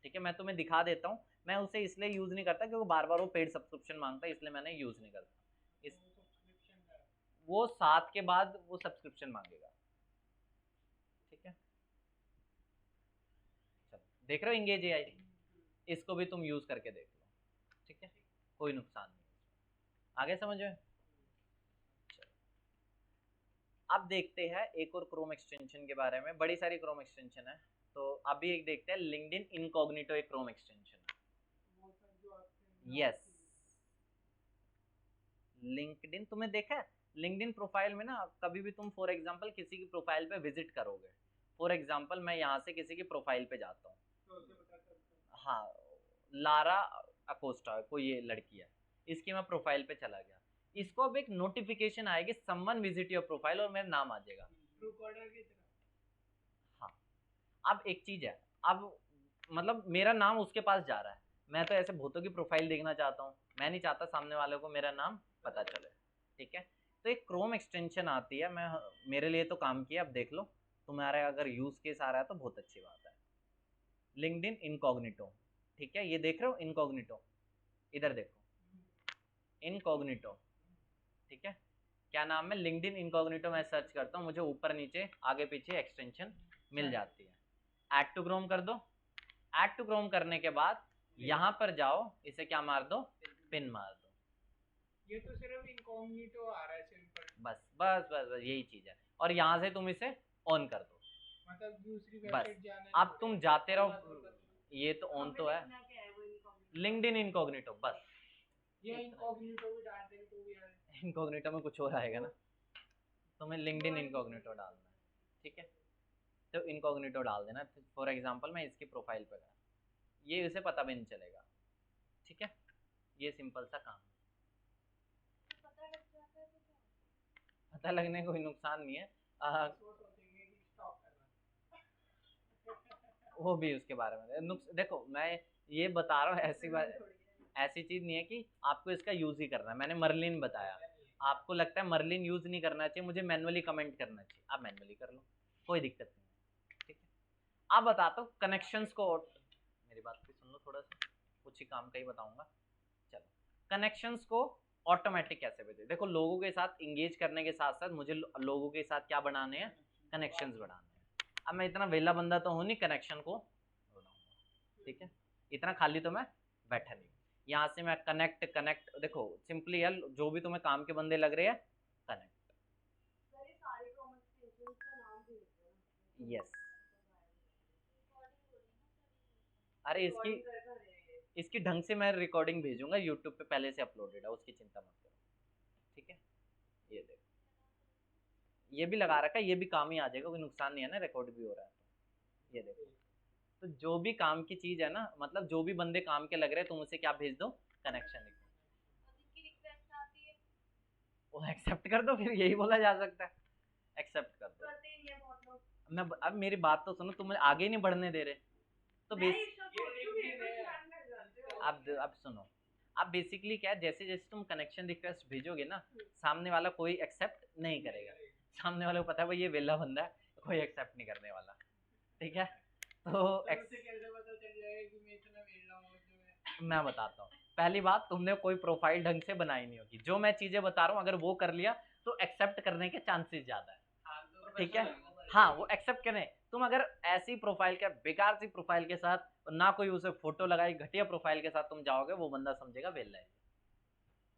ठीक है, मैं तुम्हें दिखा देता हूँ, मैं उसे इसलिए यूज नहीं करता क्योंकि बार बार वो पेड सब्सक्रिप्शन मांगता है, इसलिए मैंने यूज नहीं करता इस, वो सब्सक्रिप्शन का है। वो 7 के बाद वो सब्सक्रिप्शन मांगेगा, ठीक है, चलो देख रहे हो इंगेज एआई, इसको भी तुम यूज करके देख लो, ठीक है, कोई नुकसान नहीं, आगे समझ में। अब देखते हैं एक और क्रोम एक्सटेंशन के बारे में, बड़ी सारी क्रोम एक्सटेंशन है, तो अभी एक देखते हैं, लिंक्डइन इनकॉग्निटो एक क्रोम एक्सटेंशन है, वो सर जो आपने यस, लिंक्डइन तुमने देखा है, लिंक्डइन प्रोफाइल में ना कभी भी तुम फॉर एग्जांपल किसी की प्रोफाइल पे विजिट करोगे, फॉर एग्जांपल मैं यहाँ से किसी की प्रोफाइल पे जाता हूँ, तो उसे पता चलता है। हाँ, लारा अकोस्टा कोई ये लड़की है, इसकी मैं प्रोफाइल पे चला गया, इसको अब एक नोटिफिकेशन आएगी, समवन विजिट योर प्रोफाइल, और मेरा नाम आ जाएगा, ट्रूकॉलर की तरह। हाँ। अब एक चीज है, अब मतलब मेरा नाम उसके पास जा रहा है, मैं तो ऐसे भूतों की प्रोफाइल देखना चाहता हूँ, मैं नहीं चाहता सामने वाले को मेरा नाम पता चले, ठीक है, तो एक क्रोम एक्सटेंशन आती है, मैं मेरे लिए तो काम किया, अब देख लो तुम्हारा अगर यूज केस आ रहा है तो बहुत अच्छी बात है, लिंक्डइन इनकॉग्निटो, ठीक है, ये देख रहे हो इनकॉग्निटो, इधर देखो इनकॉग्निटो, ठीक है, क्या नाम है, लिंक्डइन इनकॉग्निटो, मैं सर्च करता हूँ, मुझे ऊपर नीचे आगे पीछे एक्सटेंशन मिल जाती है, ऐड टू क्रोम कर दो, ऐड टू क्रोम करने के बाद यहाँ पर जाओ, इसे क्या मार दो, पिन मार दो, ये तो सिर्फ इनकॉग्निटो आ रहा है सिंपल, बस बस बस बस यही चीज है, और यहाँ से तुम इसे ऑन कर दो, मतलब दूसरी बस वेबसाइट जाने अब तुम जाते रहो, ये तो ऑन तो है, लिंक्डइन इनकॉग्निटो, बस ये इनकॉग्निटो भी डाल देंगे तो भी आए। इनकॉग्निटो में कुछ और आएगा ना, तुम्हें लिंक्डइन इनकॉग्निटो डालना है, ठीक है, तो इनकॉग्निटो डाल देना, फॉर एग्जांपल मैं इसकी प्रोफाइल पे गया, ये उसे पता भी नहीं चलेगा, ठीक है, ये सिंपल सा काम है, पता लगने कोई नुकसान नहीं है, वो सोचेंगे कि स्टॉप करना। वो भी उसके बारे में देखो, मैं ये बता रहा हूँ, ऐसी बात, ऐसी चीज नहीं है कि आपको इसका यूज ही करना है, मैंने मर्लिन बताया, आपको लगता है मर्लिन यूज नहीं करना चाहिए, मुझे मैनुअली कमेंट करना चाहिए, आप मैनुअली कर लो, कोई दिक्कत नहीं है, ठीक है। अब बताता हूँ कनेक्शंस को, मेरी बात भी सुन लो थोड़ा सा, कुछ ही काम का ही बताऊंगा, चलो कनेक्शंस को ऑटोमेटिक कैसे भेजे, देखो लोगों के साथ इंगेज करने के साथ साथ मुझे लोगों के साथ क्या बनाने हैं, कनेक्शंस बनाने हैं, अब मैं इतना वेला बंदा तो हूँ नहीं कनेक्शन को बनाऊंगा, ठीक है, इतना खाली तो मैं बैठा नहीं, यहाँ से मैं कनेक्ट कनेक्ट, देखो सिंपली यार जो भी तुम्हें काम के बंदे लग रहे हैं कनेक्ट, यस, अरे इसकी ढंग से मैं रिकॉर्डिंग भेजूंगा, यूट्यूब पे पहले से अपलोडेड है, उसकी चिंता मत करो, ठीक है। ये देखो, ये भी लगा रखा है, ये भी काम ही आ जाएगा, कोई नुकसान नहीं है ना, रिकॉर्ड भी हो रहा है। तो ये देखो, तो जो भी काम की चीज है ना, मतलब जो भी बंदे काम के लग रहे हैं, तुम उसे क्या भेज दो, कनेक्शन लिख दो, वो एक्सेप्ट कर दो, फिर यही बोला जा सकता है, एक्सेप्ट कर दो। मैं अब मेरी बात तो सुनो, तुम मुझे आगे ही नहीं बढ़ने दे रहे, तो अब सुनो, अब बेसिकली क्या है, जैसे जैसे तुम कनेक्शन रिक्वेस्ट भेजोगे ना, सामने वाला कोई एक्सेप्ट नहीं करेगा, सामने वाले को पता है भाई ये वेला बंदा है, कोई एक्सेप्ट नहीं करने वाला, ठीक है। तो मैं बताता हूँ, पहली बात, तुमने कोई प्रोफाइल ढंग से बनाई नहीं होगी, जो मैं चीजें बता रहा हूँ अगर वो कर लिया तो एक्सेप्ट करने के चांसेस ज्यादा है, ठीक है। हाँ, वो एक्सेप्ट करें, तुम अगर ऐसी प्रोफाइल के, बेकार सी प्रोफाइल के साथ, ना कोई उसे फोटो लगाई, घटिया प्रोफाइल के साथ तुम जाओगे, वो बंदा समझेगा वेला है,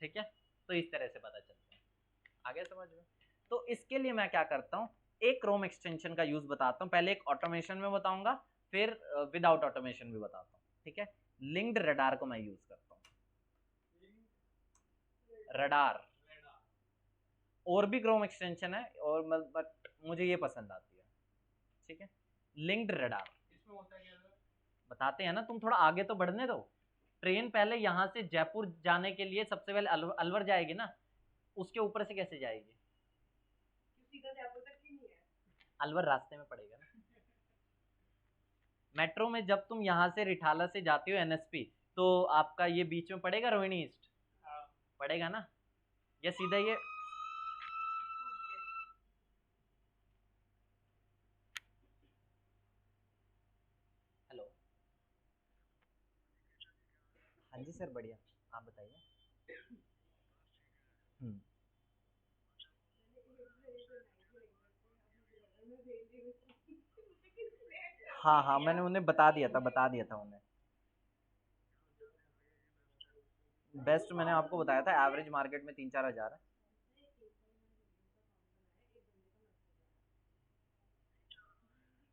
ठीक है। तो इस तरह से पता चलता है, आगे समझ में। तो इसके लिए मैं क्या करता हूँ, एक क्रोम एक्सटेंशन का यूज बताता हूँ, पहले एक ऑटोमेशन में बताऊंगा, फिर विदाउट ऑटोमेशन भी बताता हूँ, ठीक है। लिंक्ड रडार को मैं यूज करता हूँ, रडार, और भी क्रोम एक्सटेंशन है, और बट मुझे ये पसंद आती है, ठीक है। लिंक्ड रडार बताते हैं ना, तुम थोड़ा आगे तो बढ़ने दो। ट्रेन पहले यहाँ से जयपुर जाने के लिए सबसे पहले अलवर जाएगी ना, उसके ऊपर से कैसे जाएगी, सीधा जयपुर तक ही नहीं है, अलवर रास्ते में पड़ेगा ना। मेट्रो में जब तुम यहाँ से रिठाला से जाते हो एनएसपी, तो आपका ये बीच में पड़ेगा रोहिणी ईस्ट, पड़ेगा ना, या सीधा ये हेलो, हाँ जी सर, बढ़िया, आप बताइए। हाँ हाँ, मैंने उन्हें बता दिया था उन्हें, बेस्ट मैंने आपको बताया था, एवरेज मार्केट में 3-4 हज़ार है,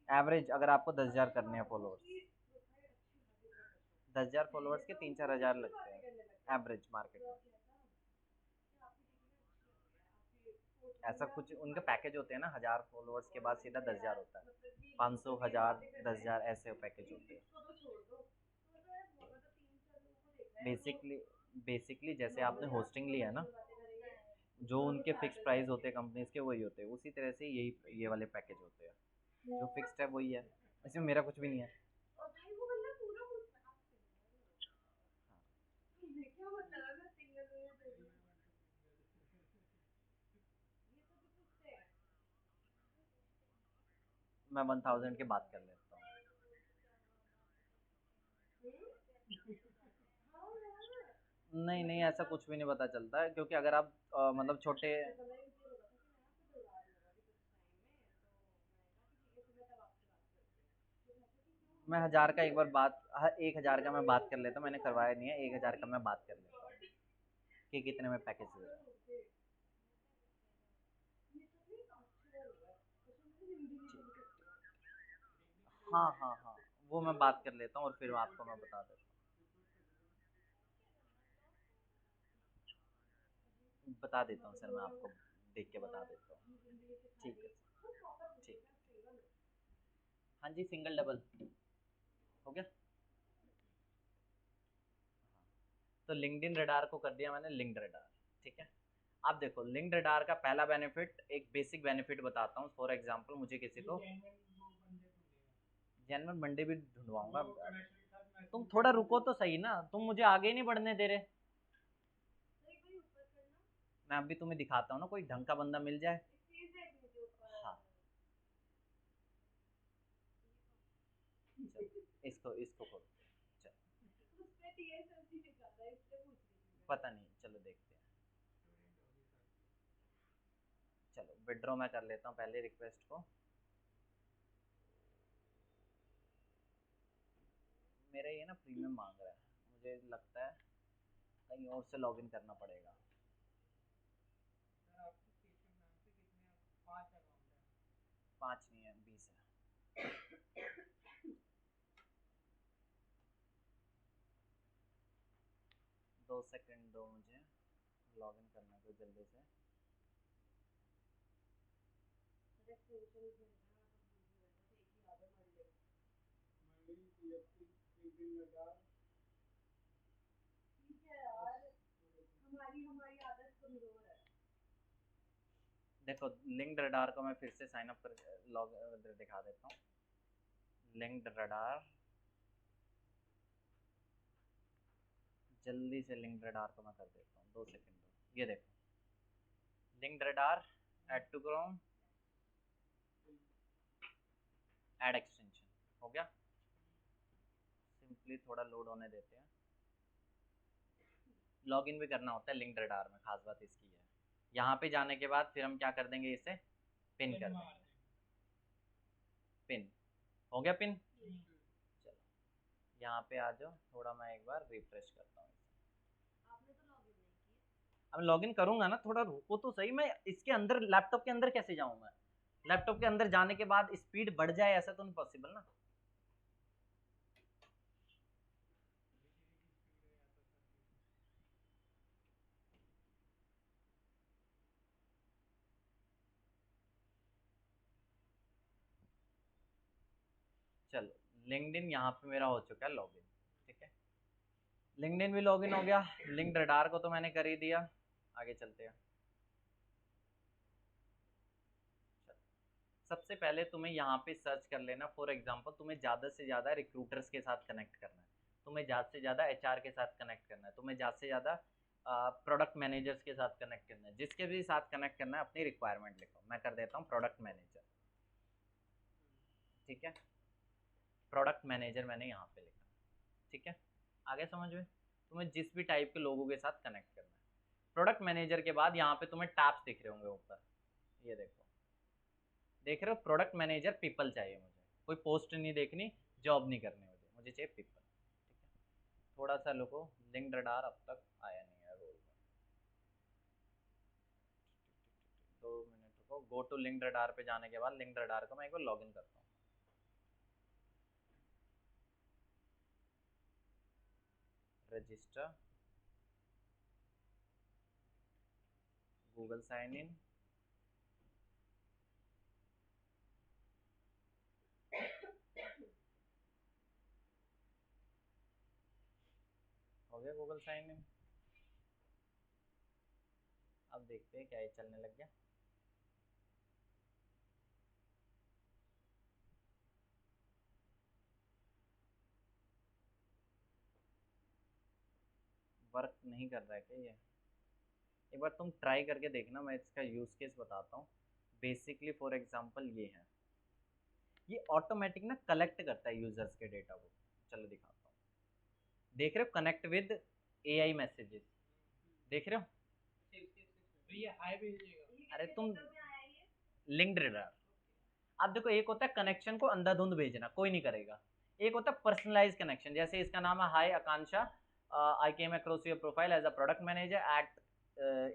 एवरेज अगर आपको 10,000 करने हैं फॉलोअर्स, 10,000 फॉलोअर्स के 3-4 हज़ार लगते हैं एवरेज मार्केट में, ऐसा कुछ उनके पैकेज होते हैं ना, 1,000 फॉलोअर्स के बाद सीधा 10,000 होता है, 500, 1,000, 10,000 ऐसे पैकेज होते हैं। बेसिकली जैसे आपने होस्टिंग लिया है ना, जो उनके फिक्स प्राइस होते हैं कंपनीज के, वही होते हैं, उसी तरह से यही ये वाले पैकेज होते हैं, जो फिक्स्ड है वही है, इसमें मेरा कुछ भी नहीं है। मैं 1,000 की बात कर लेता हूँ, नहीं नहीं, ऐसा कुछ भी नहीं पता चलता है, क्योंकि अगर आप मतलब छोटे, मैं 1,000 का एक बार बात, 1,000 का मैं बात कर लेता हूँ, मैंने करवाया नहीं है, 1,000 का मैं बात कर लेता हूँ कि कितने में पैकेज दे रहा है। हाँ हाँ हाँ, वो मैं बात कर लेता हूँ और फिर आपको मैं बता देता हूँ, बता देता हूँ सर, मैं आपको देख के बता देता हूँ, ठीक है, ठीक, हाँ जी, सिंगल डबल हो गया। तो लिंक्डइन रडार को कर दिया मैंने लिंक्ड रडार, ठीक है। आप देखो, लिंक्ड रडार का पहला बेनिफिट, एक बेसिक बेनिफिट बताता हूँ, फॉर एग्जांपल मुझे किसी को जेन्युइन बंदे भी ढूंढवाऊंगा, तुम थोड़ा रुको तो सही ना, तुम मुझे आगे नहीं बढ़ने दे रहे, मैं अभी तुम्हें दिखाता हूँ ना, कोई ढंग का बंदा मिल जाए। हाँ, चलो, इसको इसको खोलो, चलो, पता नहीं, चलो देखते हैं, चलो विड्रॉ मैं कर लेता हूँ पहले रिक्वेस्ट को, मेरा ये ना प्रीमियम मांग रहा है, मुझे लगता है कहीं और से लॉगिन करना पड़ेगा। पाँच नहीं है, 20 है, 2 सेकंड दो मुझे, लॉगिन करना है कोई जल्दी से। देखो लिंक्ड रडार को मैं फिर से साइन अप कर लॉग दिखा देता हूँ। लिंक्ड रडार, जल्दी से लिंक्ड रडार को मैं कर देता हूँ, 2 सेकंड दो। ये देखो Linked Radar, add to Chrome, add extension हो गया। सिंपली थोड़ा लोड होने देते हैं। लॉगिन भी करना होता है लिंक्ड रडार में, खास बात इसकी है। यहाँ पे जाने के बाद फिर हम क्या कर देंगे, इसे पिन कर देंगे। पिन हो गया, पिन। चलो यहाँ पे आ जाओ, थोड़ा मैं एक बार रिफ्रेश करता हूँ। अब लॉगिन करूंगा ना, थोड़ा रुको तो सही। मैं इसके अंदर, लैपटॉप के अंदर कैसे जाऊं मैं? लैपटॉप के अंदर जाने के बाद स्पीड बढ़ जाए ऐसा तो नहीं पॉसिबल ना। चलो लिंक्डइन यहाँ पे मेरा हो चुका है लॉगिन, ठीक है। लिंक्डइन भी लॉगिन हो गया। लिंक्ड रडार को तो मैंने कर ही दिया। आगे चलते हैं। सबसे पहले तुम्हें यहाँ पे सर्च कर लेना। फॉर एग्जांपल तुम्हें ज़्यादा से ज़्यादा रिक्रूटर्स के साथ कनेक्ट करना है, तुम्हें ज़्यादा से ज़्यादा एचआर के साथ कनेक्ट करना है, तुम्हें ज़्यादा से ज़्यादा प्रोडक्ट मैनेजर्स के साथ कनेक्ट करना है। जिसके भी साथ कनेक्ट करना है अपनी रिक्वायरमेंट लिखो। मैं कर देता हूँ प्रोडक्ट मैनेजर, ठीक है। प्रोडक्ट मैनेजर मैंने यहाँ पे लिखा, ठीक है। आगे समझ में, तुम्हें जिस भी टाइप के लोगों के साथ कनेक्ट करना है। प्रोडक्ट मैनेजर के बाद यहाँ पे तुम्हें टैब्स दिख रहे होंगे ऊपर, ये देखो, देख रहे हो? प्रोडक्ट मैनेजर पीपल चाहिए मुझे, कोई पोस्ट नहीं देखनी, जॉब नहीं करनी मुझे चाहिए पीपल, ठीक है। थोड़ा सा लोगों, लिंक्ड रडार अब तक आया नहीं है रोल में। 2 मिनट रुको। गो टू लिंक्ड रडार पे जाने के बाद लिंक्ड रडार को मैं एक बार लॉग इन करता हूँ। रजिस्टर, गूगल साइन इन, हो गया गूगल साइन इन। अब देखते हैं क्या ये चलने लग गया। वर्क नहीं कर रहा है क्या ये? एक बार तुम ट्राई करके देखना, मैं इसका यूज केस बताता हूँ। बेसिकली फॉर एग्जांपल ये है, ये ऑटोमेटिक ना कलेक्ट करता है यूजर्स के डेटा को। चलो दिखाता हूँ। देख रहे हो? कनेक्ट विद एआई मैसेजेस, देख रहे हो? ये हाई भेजिएगा। अरे तुम लिंक्ड रडार, अब देखो, एक होता है कनेक्शन को अंधाधुंध भेजना, कोई नहीं करेगा। एक होता है पर्सनलाइज कनेक्शन, जैसे इसका नाम है hi Akanksha, I came across your profile as a product manager at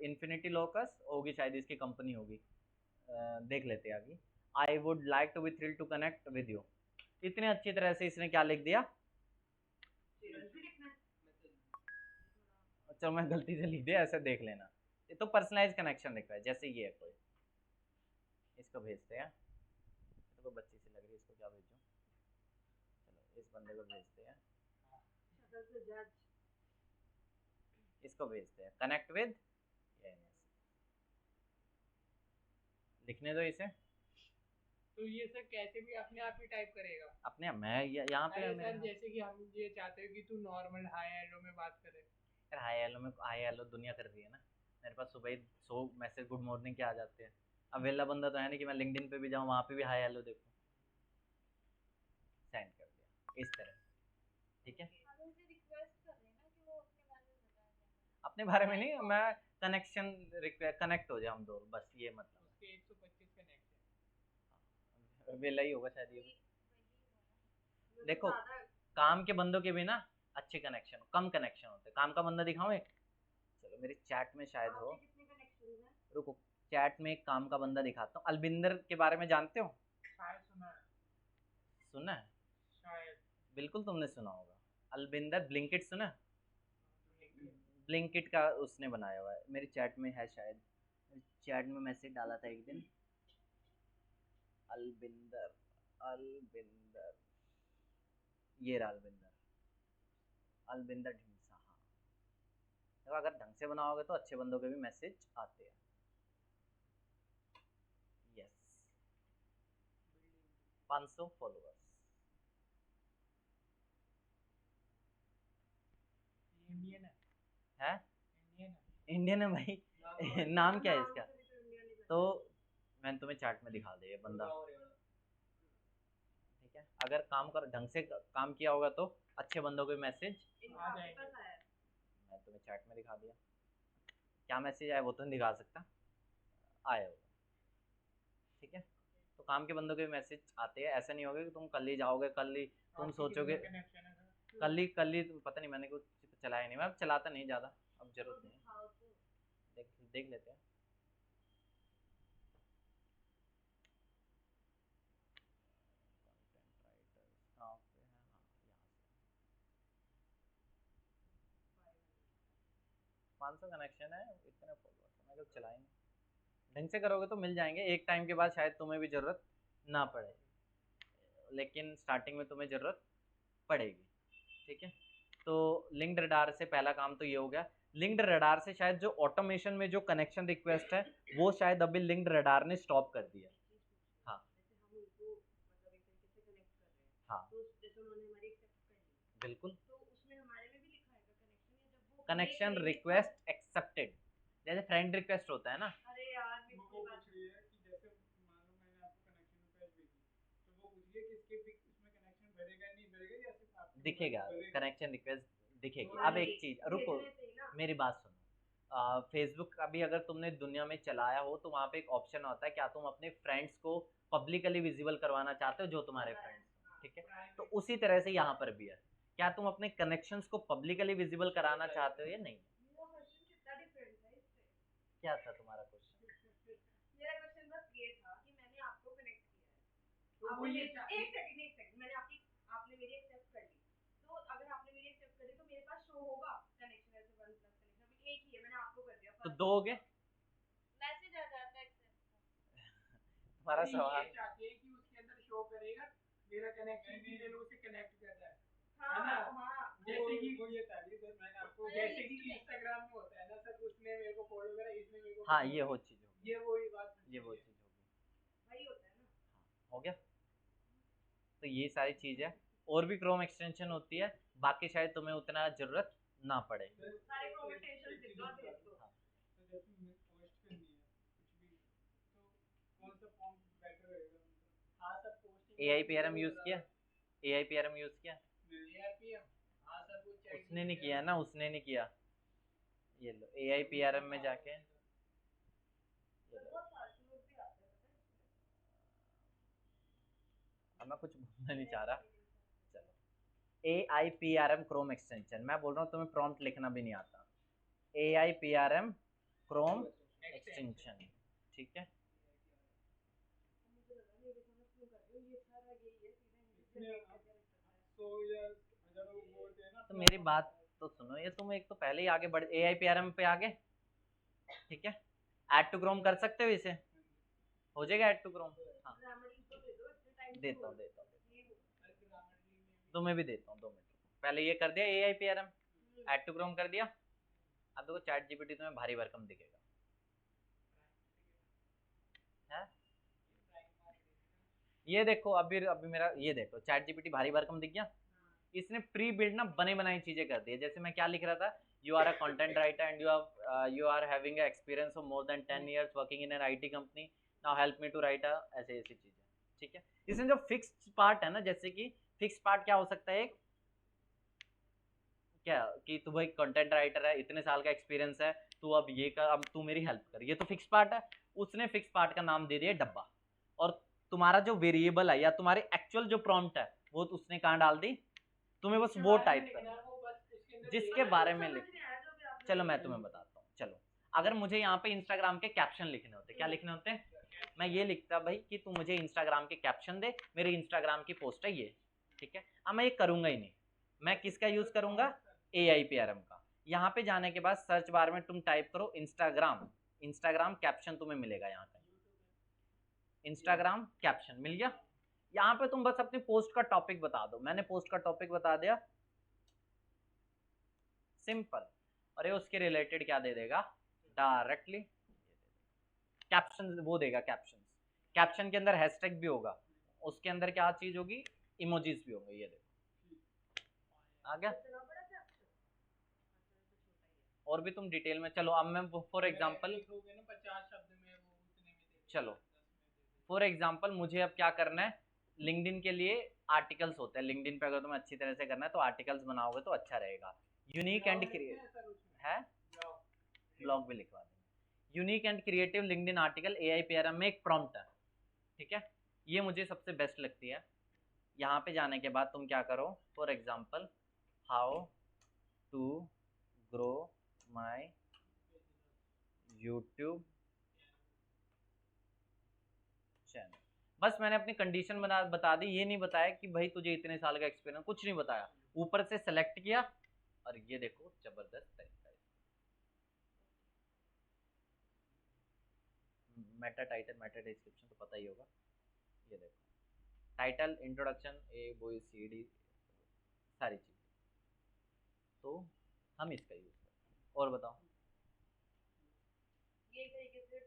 Infinity Locus, होगी शायद इसकी कंपनी होगी, देख लेते हैं अभी। I would like to be thrilled to connect with you. इतने अच्छी तरह से इसने क्या लिख दिया, चलो मैं गलती से लिख दिया, ऐसे देख लेना। ये तो पर्सनलाइज कनेक्शन लिखा है। जैसे ये है कोई, इसको भेजते हैं। तो बच्ची सी लग रही है, इसको क्या भेजूं? चलो इस बंदे को भेजते हैं, इसको भेजते हैं कनेक्ट विद, लिखने दो इसे। तो ये सर कैसे भी अपने आप ही टाइप करेगा? अपने मैं यहाँ पे अरे सर जैसे कि हम ये चाहते हैं कि तू नॉर्मल हाय हेलो में बात करे। यार हाय हेलो में, हाय हेलो दुनिया कर रही है ना। मेरे पास सुबह ही 100 मैसेज गुड मॉर्निंग के आ जाते हैं। अब वेला बंदा तो है नहीं कि मैं लिंक्डइन पे भी जाऊँ, वहाँ पे भी हाय हेलो देखूँ। सेंड कर दिया इस तरह, ठीक है। अपने बारे में नहीं, मैं कनेक्शन कनेक्ट हो जाए हम दोनों, बस ये मतलब उसके 125 कनेक्ट है। वेला ही होगा शायद ये भी। देखो काम के बंदों के बिना अच्छे कनेक्शन, कम कनेक्शन होते। काम का बंदा दिखाऊं एक? चलो मेरी चैट में शायद हो, रुको, चैट में एक काम का बंदा दिखाता हूँ। अलबिंदर के बारे में जानते हो? शायद सुना है। सुना है? शायद। बिल्कुल तुमने सुना होगा। अलबिंदर ब्लिंकिट सुना है? ब्लिंकिट का उसने बनाया हुआ है, मेरी चैट में है शायद, चैट में मैसेज डाला था एक दिन। अलबिंदर, अलबिंदर, ये रहा अलबिंदर, अलबिंदर ढिंसा। हाँ देखो, अगर ढंग से बनाओगे तो अच्छे बंदों के भी मैसेज आते हैं। Yes, 500 followers. इंडियन है, है इंडियन है। इंडियन है भाई। नाम क्या है इसका? तो मैंने तुम्हें चैट में दिखा दिया ये बंदा, ठीक है। अगर काम कर ढंग से काम किया होगा तो अच्छे बंदों के मैसेज आ जाएंगे। मैं तुम्हें चैट में दिखा दिया। क्या मैसेज आया वो तो नहीं दिखा सकता, आया होगा, ठीक है। तो काम के बंदों के मैसेज आते हैं, ऐसा नहीं होगा कि तुम कल ही जाओगे, कल ही तुम सोचोगे, कल ही पता नहीं, मैंने कुछ चलाया नहीं, मैं अब चलाता नहीं ज़्यादा, अब जरूरत नहीं है। देख लेते हैं। कंटेंट राइटर कहाँ पे है? हाँ, यहाँ से 500 कनेक्शन है, इतने फॉलोअर्स मैं कब चलाएंगे। ढंग से करोगे तो मिल जाएंगे, एक टाइम के बाद शायद तुम्हें भी ज़रूरत ना पड़े, लेकिन स्टार्टिंग में तुम्हें ज़रूरत पड़ेगी, ठीक है। तो लिंक्ड रडार से पहला काम तो ये हो गया। लिंक्ड रडार से शायद जो ऑटोमेशन में जो कनेक्शन रिक्वेस्ट है वो शायद अभी लिंक्ड रडार ने स्टॉप कर दिया। हाँ हाँ बिल्कुल, कनेक्शन रिक्वेस्ट एक्सेप्टेड, जैसे फ्रेंड रिक्वेस्ट होता है ना। वो पूछ रही है कि जैसे मान लो मैंने आपको कनेक्शन रिक्वेस्ट भेजी, तो वो पूछ रही है कि इसके उसमें कनेक्शन बढ़ेगा नहीं बढ़ेगा, या सिर्फ आपके दिखेगा कनेक्शन रिक्वेस्ट दिखेगी। तो अब एक चीज रुको, मेरी बात सुनो। फेसबुक अभी अगर तुमने दुनिया में चलाया हो तो वहाँ पे एक ऑप्शन होता है, क्या तुम अपने फ्रेंड्स को पब्लिकली विजिबल करवाना चाहते हो, जो तुम्हारे फ्रेंड्स, ठीक है। तो उसी तरह से यहाँ पर भी है, क्या तुम अपने कनेक्शंस को पब्लिकली विजिबल कराना चाहते हो या नहीं? क्या था तुम्हारा क्वेश्चन? मेरा क्वेश्चन बस ये था कि मैंने आपको कनेक्ट किया है, तो वो आपने ये एक सेकंड मैंने आपने मेरी एक्सेप्ट कर ली, तो अगर आपने मेरी एक्सेप्ट कर ली तो मेरे पास शो होगा कनेक्शन ऐसे वन प्लस कनेक्शन, अभी एक ही है, मैंने आपको कर दिया तो दो हो गए। मैसेज आ जाता है एक्सेप्ट तुम्हारा ये सवाल चाहते हैं कि उसके अंदर शो करेगा मेरा कनेक्शन सीधे लोगों से कनेक्ट कर रहा है हाँ ना? हाँ जैसे कि वो ये ताली सर मैंने आपको, जैसे कि इंस्टाग्राम में होता है ना सर, उसने मेरे को फॉलो करा, इसने मेरे को, हाँ, ये हो चीज होगी, ये वो ही बात, ये वो चीज होगी। वही होता है ना। हाँ, हो गया। तो ये सारी चीज है, और भी क्रोम एक्सटेंशन होती है, बाकी शायद तुम्हें उतना जरूरत ना पड़े। सारे क्रोम एक्सटेंशन लिख दो और भेज दो। हाँ। तो जैसे पोस्ट करनी है कुछ भी, तो कौन सा फॉर्म बेटर रहेगा? हाँ सर, पोस्टिंग AIPRM यूज किया, AIPRM यूज किया? ARPM, हाँ सर वो चाहिए। उसने नहीं किया ना, उसने नहीं किया। ये लो AIPRM में जाके, ये लो। बहुत फालतू लोग भी आते हैं पता है। अब मैं कुछ बोलना नहीं चाह रहा, चलो। AIPRM क्रोम एक्सटेंशन, मैं बोल रहा हूँ तुम्हें प्रॉम्प्ट लिखना भी नहीं आता। AIPRM क्रोम एक्सटेंशन, ठीक है। मुझे लगा मेरे सामने क्यों कर रहे हो, ये सारा यही है, सीधा इंग्लिश में देख करके रख सकता है। तो यार अगर वो बोलते हैं ना, तो मेरी बात तो सुनो, ये तुम एक तो पहले ही आगे बढ़, AIPRM पे आगे, ठीक है। ऐड टू क्रोम कर सकते हो इसे, हो जाएगा ऐड टू क्रोम। हाँ ग्रामरली तो दे दो, इतने टाइम देता हूँ, देता हूँ, ये वो तुम्हें भी देता हूँ 2 मिनट। पहले ये कर दिया AIPRM, ऐड टू क्रोम कर दिया। अब देखो चैट जीपीटी तुम्हें भारी भरकम दिखेगा, है? ये देखो अभी अभी मेरा ये देखो चैट जीपीटी भारी भरकम दिख गया। इसने प्री बिल्ड ना बने बनाई चीजें कर दी है। जैसे मैं क्या लिख रहा था, you are a content writer and you are having experience of more than 10 years working in an IT company, now help me to write ऐसे ऐसी चीजें, ठीक है। इसमें जो फिक्स्ड पार्ट है ना, जैसे कि फिक्स्ड पार्ट क्या हो सकता है, एक क्या कि तू भाई कंटेंट राइटर है, इतने साल का एक्सपीरियंस है, तू अब ये कर, अब तू मेरी हेल्प कर, ये तो फिक्स पार्ट है। उसने फिक्स पार्ट का नाम दे दिया डब्बा, और तुम्हारा जो वेरिएबल है या तुम्हारी एक्चुअल जो प्रॉम्प्ट है वो उसने कहाँ डाल दी, तुम्हें बस वो टाइप करना जिसके बारे में लिख। चलो मैं तुम्हें बताता हूँ, चलो अगर मुझे यहाँ पे इंस्टाग्राम के कैप्शन लिखने होते, क्या लिखने होते हैं, मैं ये लिखता भाई कि तू मुझे इंस्टाग्राम के कैप्शन दे, मेरे इंस्टाग्राम की पोस्ट है ये, ठीक है। अब मैं ये करूंगा ही नहीं, मैं किसका यूज करूंगा, AIPRM का। यहाँ पे जाने के बाद सर्च बार में तुम टाइप करो इंस्टाग्राम, इंस्टाग्राम कैप्शन तुम्हें मिलेगा यहाँ पे, इंस्टाग्राम कैप्शन मिल गया। यहाँ पे तुम बस अपनी पोस्ट का टॉपिक बता दो, मैंने पोस्ट का टॉपिक बता दिया, सिंपल, और ये उसके रिलेटेड क्या दे देगा डायरेक्टली कैप्शन, वो देगा कैप्शन, कैप्शन के अंदर हैशटैग भी होगा, उसके अंदर क्या चीज होगी, इमोजीज भी होंगे, ये देखो आ गया। और भी तुम डिटेल में चलो, अब मैं फॉर एग्जांपल, चलो फॉर एग्जांपल मुझे अब क्या करना है, लिंक्डइन के लिए आर्टिकल्स होते हैं, लिंक्डइन पे अगर तुम्हें अच्छी तरह से करना है तो आर्टिकल्स बनाओगे तो अच्छा रहेगा। यूनिक एंड है, ब्लॉग भी लिखवा देंगे। Unique and creative LinkedIn article AI पेआरएम में एक प्रॉम्प्ट है, ठीक है, ये मुझे सबसे बेस्ट लगती है। यहाँ पे जाने के बाद तुम क्या करो, for example how to grow my YouTube channel, बस मैंने अपनी कंडीशन बता दी, ये नहीं बताया कि भाई तुझे इतने साल का एक्सपीरियंस, कुछ नहीं बताया, ऊपर से सेलेक्ट किया और ये देखो जबरदस्त तरीका है। मेटा टाइटल मेटा डिस्क्रिप्शन तो पता ही होगा, ये देखो title introduction A B C D सारी चीज़, तो हम इसका यूज करें। और बताओ, ये तरीके से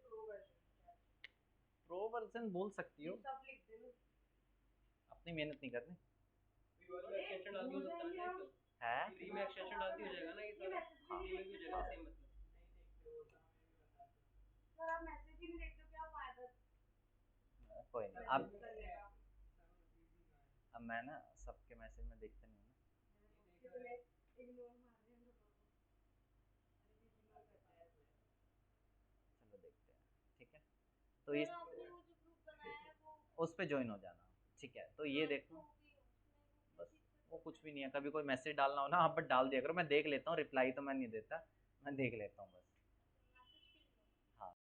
प्रो वर्जन बोल सकती हो, सब लिख दे अपनी मेहनत नहीं करनी एक्सटेंशन डाल दिया हो सकता है ना, है। फ्री में एक्सटेंशन डाल दिया हो जाएगा ना, ये सारा फ्री में भी हो जाएगा, सेम मतलब सर आप मैसेज ही नहीं देखते हो, क्या फायदा कोई नहीं, अब मैं ना सबके मैसेज में देखता नहीं हूँ ना, चलो देखते हैं, ठीक है, तो इस उस पे ज्वाइन हो जाना, ठीक है। तो ये देखो बस, वो कुछ भी नहीं है, कभी कोई मैसेज डालना हो ना आप बस डाल दिया करो, मैं देख लेता हूँ, रिप्लाई तो मैं नहीं देता, मैं देख लेता हूँ बस।